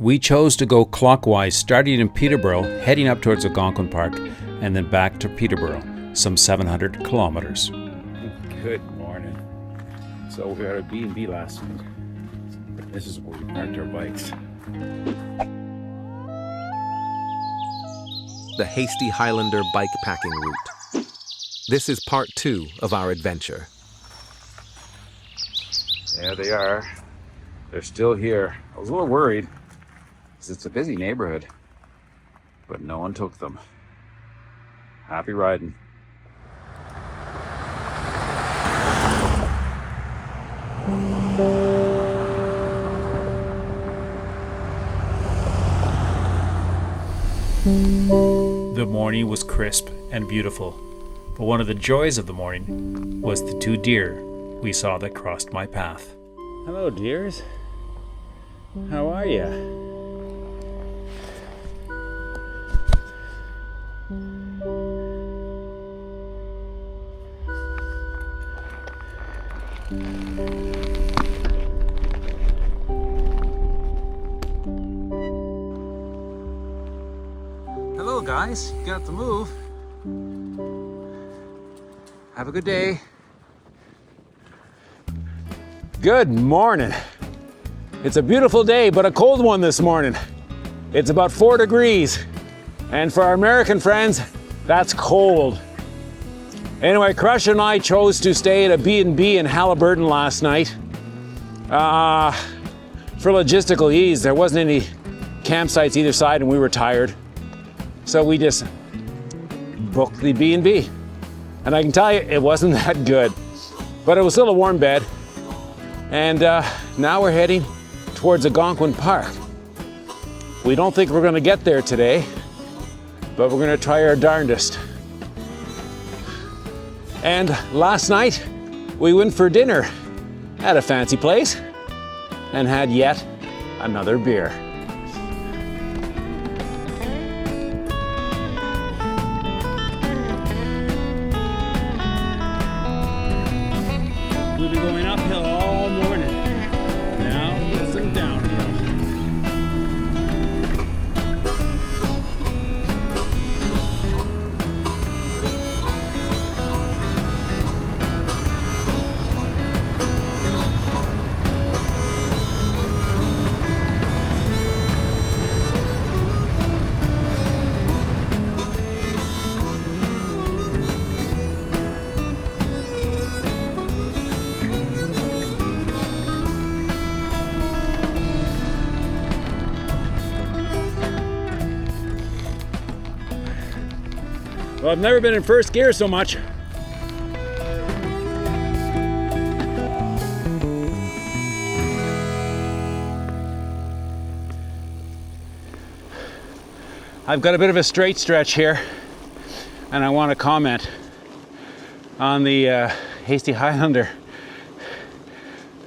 We chose to go clockwise, starting in Peterborough, heading up towards Algonquin Park, and then back to Peterborough, some 700 kilometers. Good morning. So we were at a B&B last night. This is where we parked our bikes. The Hasty Highlander bikepacking route. This is part 2 of our adventure. There they are. They're still here. I was a little worried because it's a busy neighborhood, but no one took them. Happy riding. The morning was crisp and beautiful, but one of the joys of the morning was the 2 deer we saw that crossed my path. Hello, dears. How are you? Hello, guys. You got the move. Have a good day. Good morning. It's a beautiful day, but a cold one this morning. It's about 4 degrees. And for our American friends, that's cold. Anyway, Crush and I chose to stay at a B&B in Haliburton last night. For logistical ease, there wasn't any campsites either side and we were tired. So we just booked the B&B. And I can tell you, it wasn't that good. But it was still a warm bed. And now we're heading towards Algonquin Park. We don't think we're gonna get there today, but we're gonna try our darndest. And last night, we went for dinner at a fancy place and had yet another beer. We'll be going uphill all morning. Now there's some downhill. Well, I've never been in first gear so much. I've got a bit of a straight stretch here, and I want to comment on the Hasty Highlander.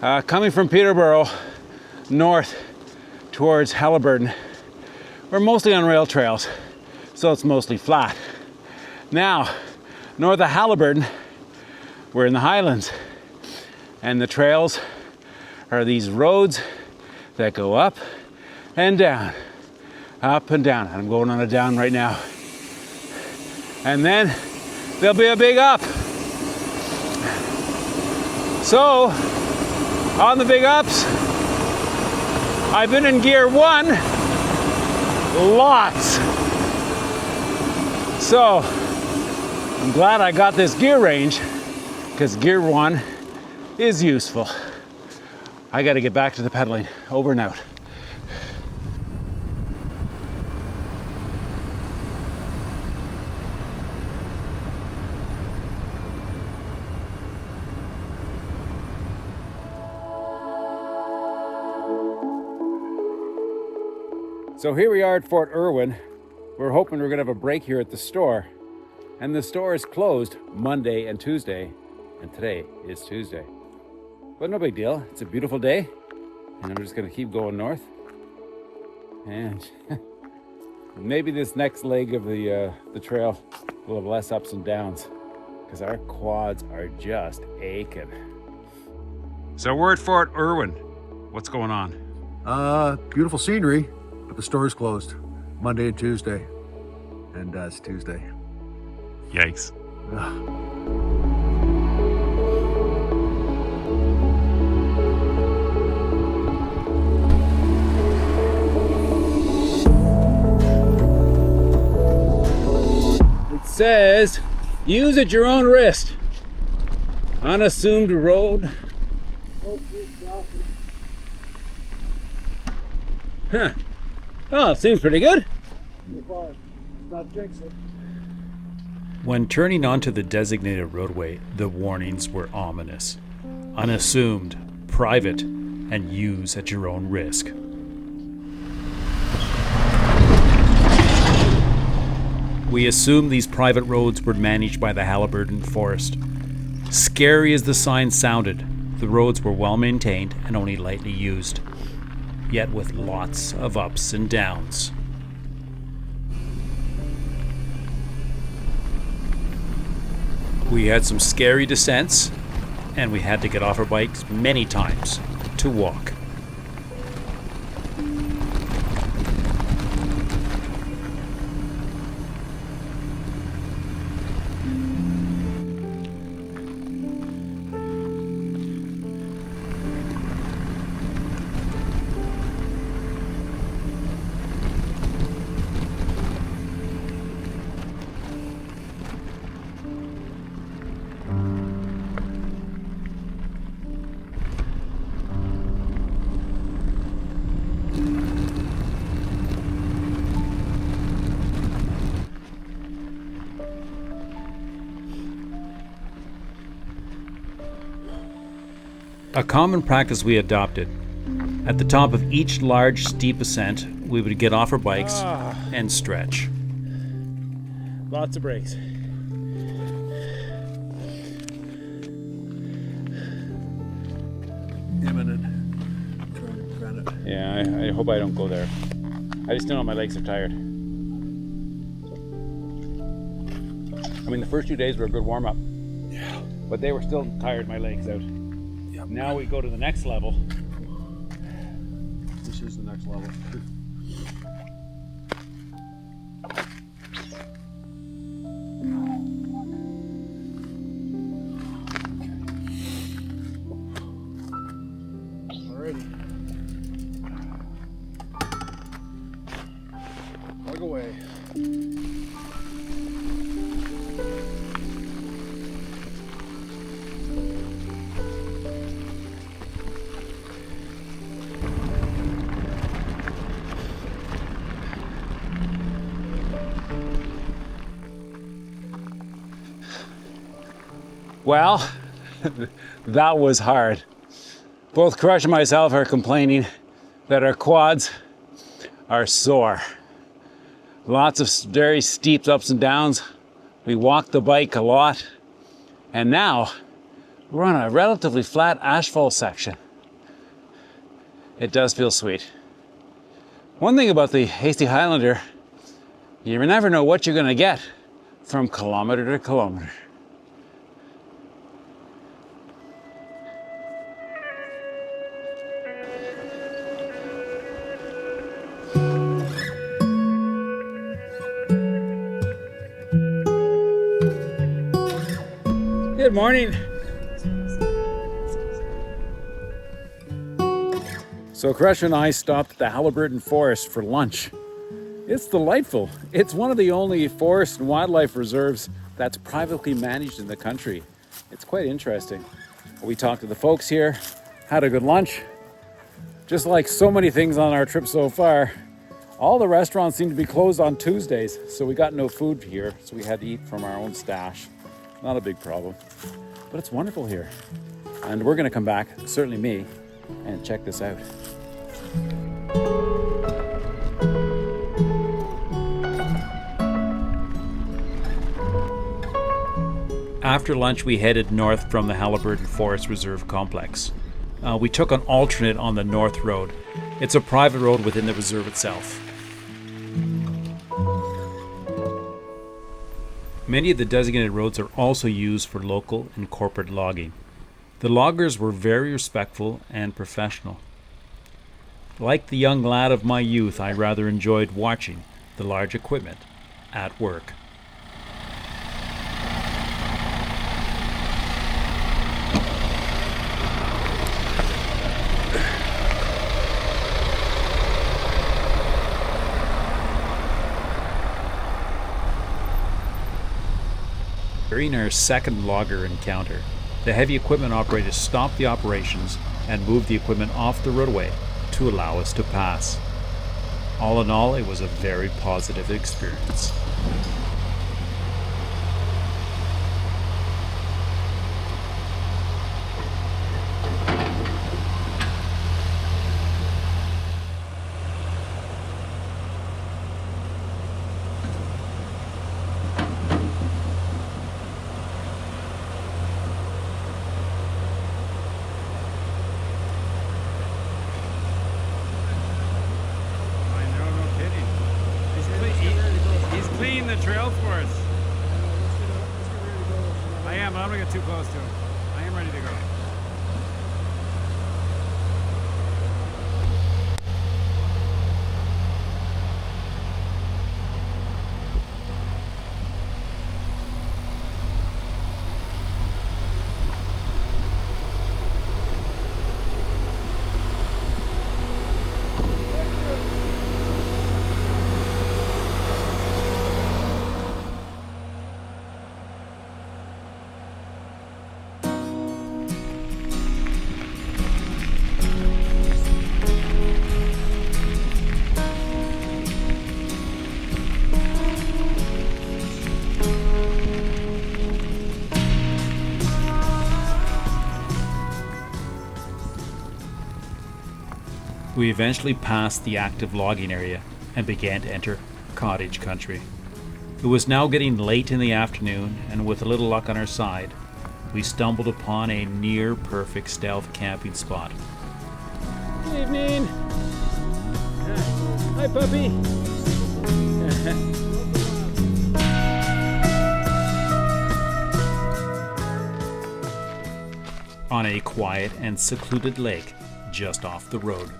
Coming from Peterborough north towards Haliburton, we're mostly on rail trails, so it's mostly flat. Now, north of Haliburton, we're in the Highlands, and the trails are these roads that go up and down, up and down. And I'm going on a down right now. And then there'll be a big up. So, on the big ups, I've been in gear 1 lots. So, I'm glad I got this gear range because gear 1 is useful. I got to get back to the pedaling. Over and out. So here we are at Fort Irwin. We're hoping we're going to have a break here at the store. And the store is closed Monday and Tuesday, and today is Tuesday. But no big deal, it's a beautiful day, and I'm just gonna keep going north. And maybe this next leg of the trail will have less ups and downs, because our quads are just aching. So we're at Fort Irwin. What's going on? Beautiful scenery. But the store's closed Monday and Tuesday. And it's Tuesday. Yikes. Ugh. It says, use at your own risk. Unassumed road. Huh. Oh, it seems pretty good. When turning onto the designated roadway, the warnings were ominous. Unassumed, private, and use at your own risk. We assumed these private roads were managed by the Haliburton Forest. Scary as the sign sounded, the roads were well maintained and only lightly used, yet with lots of ups and downs. We had some scary descents, and we had to get off our bikes many times to walk. A common practice we adopted. At the top of each large, steep ascent, we would get off our bikes and stretch. Lots of breaks. Imminent. Trying to prevent it. Yeah, I hope I don't go there. I just know my legs are tired. I mean, the first 2 days were a good warm-up. Yeah. But they were still tired, my legs out. Yep. Now we go to the next level. This is the next level. Alrighty. Plug away. Well, that was hard. Both Crush and myself are complaining that our quads are sore. Lots of very steep ups and downs. We walked the bike a lot. And now we're on a relatively flat asphalt section. It does feel sweet. One thing about the Hasty Highlander, you never know what you're gonna get from kilometer to kilometer. Good morning. So Crush and I stopped at the Haliburton Forest for lunch. It's delightful. It's one of the only forest and wildlife reserves that's privately managed in the country. It's quite interesting. We talked to the folks here, had a good lunch. Just like so many things on our trip so far, all the restaurants seem to be closed on Tuesdays, so we got no food here, so we had to eat from our own stash. Not a big problem, but it's wonderful here. And we're gonna come back, certainly me, and check this out. After lunch, we headed north from the Haliburton Forest Reserve Complex. We took an alternate on the North Road. It's a private road within the reserve itself. Many of the designated roads are also used for local and corporate logging. The loggers were very respectful and professional. Like the young lad of my youth, I rather enjoyed watching the large equipment at work. During our second logger encounter, the heavy equipment operator stopped the operations and moved the equipment off the roadway to allow us to pass. All in all, it was a very positive experience. The trail for us. I am, but I'm gonna get too close to him. I am ready to go. We eventually passed the active logging area and began to enter cottage country. It was now getting late in the afternoon, and with a little luck on our side, we stumbled upon a near-perfect stealth camping spot. Good evening. Hi, puppy. On a quiet and secluded lake just off the road.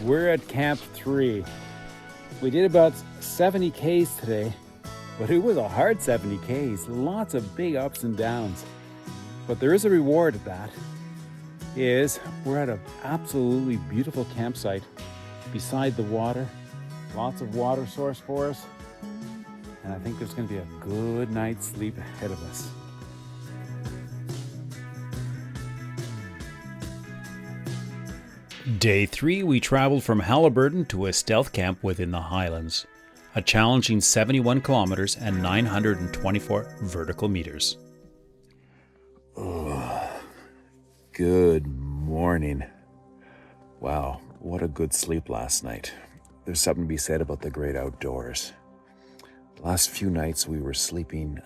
We're at Camp 3. We did about 70 Ks today, but it was a hard 70 Ks. Lots of big ups and downs. But there is a reward at that. We're at an absolutely beautiful campsite beside the water. Lots of water source for us. And I think there's going to be a good night's sleep ahead of us. Day 3, we traveled from Haliburton to a stealth camp within the Highlands. A challenging 71 kilometers and 924 vertical meters. Good morning. Wow, what a good sleep last night. There's something to be said about the great outdoors. The last few nights we were sleeping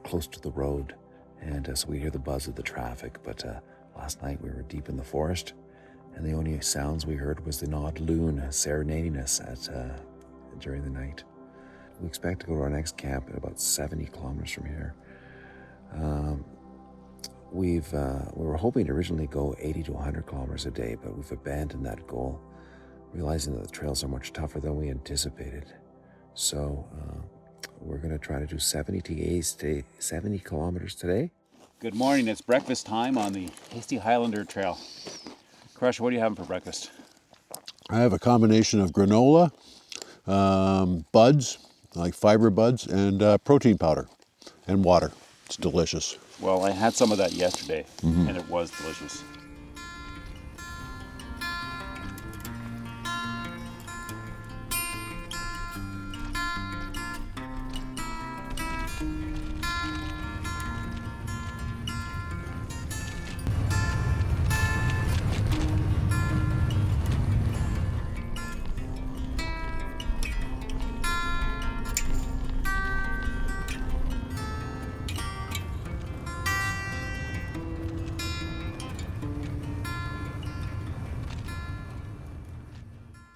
close to the road, and so we hear the buzz of the traffic, but last night we were deep in the forest, and the only sounds we heard was the gnawed loon serenading us during the night. We expect to go to our next camp at about 70 kilometers from here. We were hoping to originally go 80 to 100 kilometers a day, but we've abandoned that goal, realizing that the trails are much tougher than we anticipated. So we're going to try to do 70 kilometers today. Good morning. It's breakfast time on the Hasty Highlander Trail. Crush, what are you having for breakfast? I have a combination of granola, buds, like fiber buds, and protein powder, and water. It's delicious. Well, I had some of that yesterday, and it was delicious.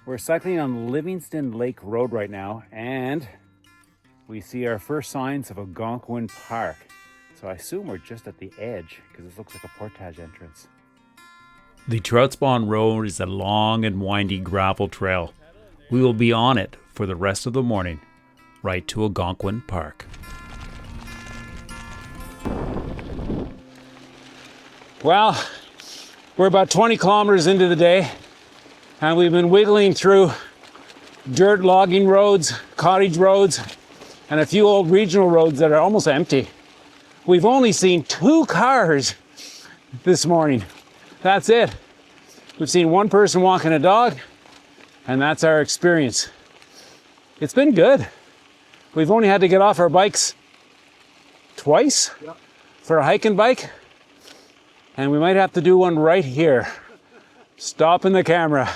We're cycling on Livingston Lake Road right now, and we see our first signs of Algonquin Park. So I assume we're just at the edge because this looks like a portage entrance. The Trout Spawn Road is a long and windy gravel trail. We will be on it for the rest of the morning, right to Algonquin Park. Well, we're about 20 kilometers into the day, and we've been wiggling through dirt logging roads, cottage roads, and a few old regional roads that are almost empty. We've only seen 2 cars this morning. That's it. We've seen 1 person walking a dog, and that's our experience. It's been good. We've only had to get off our bikes twice for a hiking bike, and we might have to do one right here. Stopping the camera.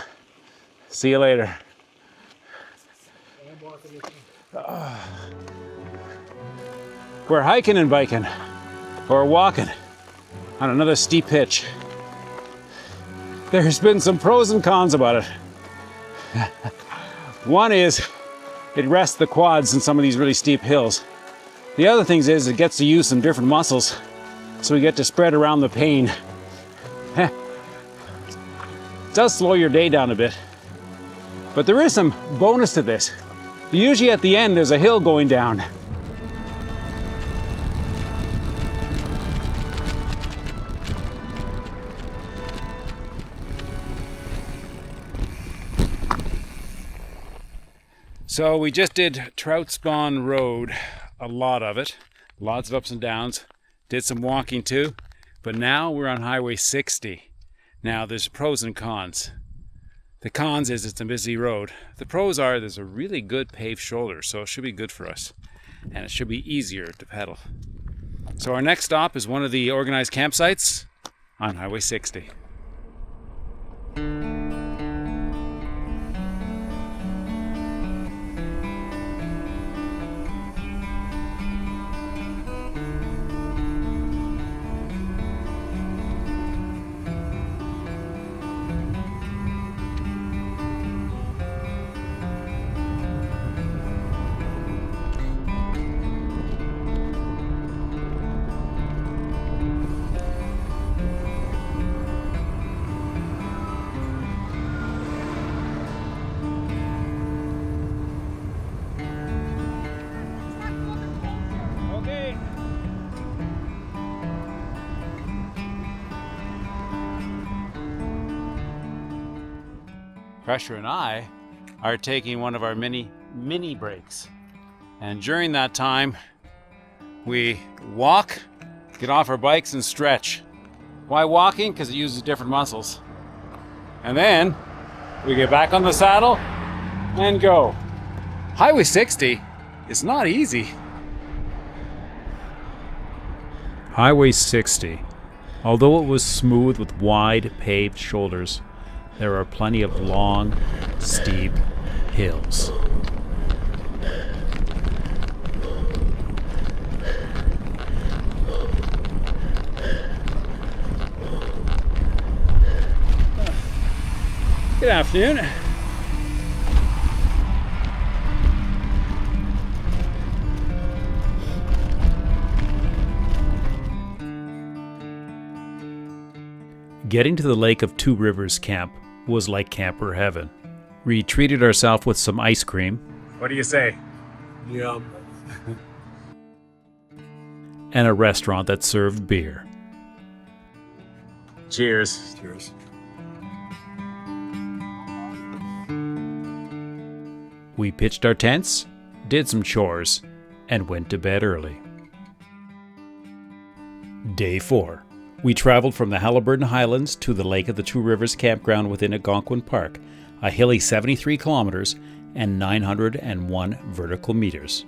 See you later. We're hiking and biking, or walking on another steep pitch. There's been some pros and cons about it. One is it rests the quads in some of these really steep hills. The other thing is it gets to use some different muscles, so we get to spread around the pain. It does slow your day down a bit. But there is some bonus to this. Usually at the end there's a hill going down. So we just did Trout Spawn Road, a lot of it, lots of ups and downs, did some walking too, but now we're on Highway 60. Now there's pros and cons. The cons is it's a busy road. The pros are there's a really good paved shoulder, so it should be good for us, and it should be easier to pedal. So our next stop is one of the organized campsites on Highway 60. Crusher and I are taking one of our mini breaks. And during that time, we walk, get off our bikes and stretch. Why walking? Because it uses different muscles. And then we get back on the saddle and go. Highway 60 is not easy. Highway 60. Although it was smooth with wide paved shoulders, there are plenty of long, steep hills. Good afternoon. Getting to the Lake of Two Rivers camp was like camper heaven. We treated ourselves with some ice cream. What do you say? Yum. And a restaurant that served beer. Cheers. Cheers. We pitched our tents, did some chores, and went to bed early. Day 4. We traveled from the Haliburton Highlands to the Lake of the Two Rivers campground within Algonquin Park, a hilly 73 kilometers and 901 vertical meters.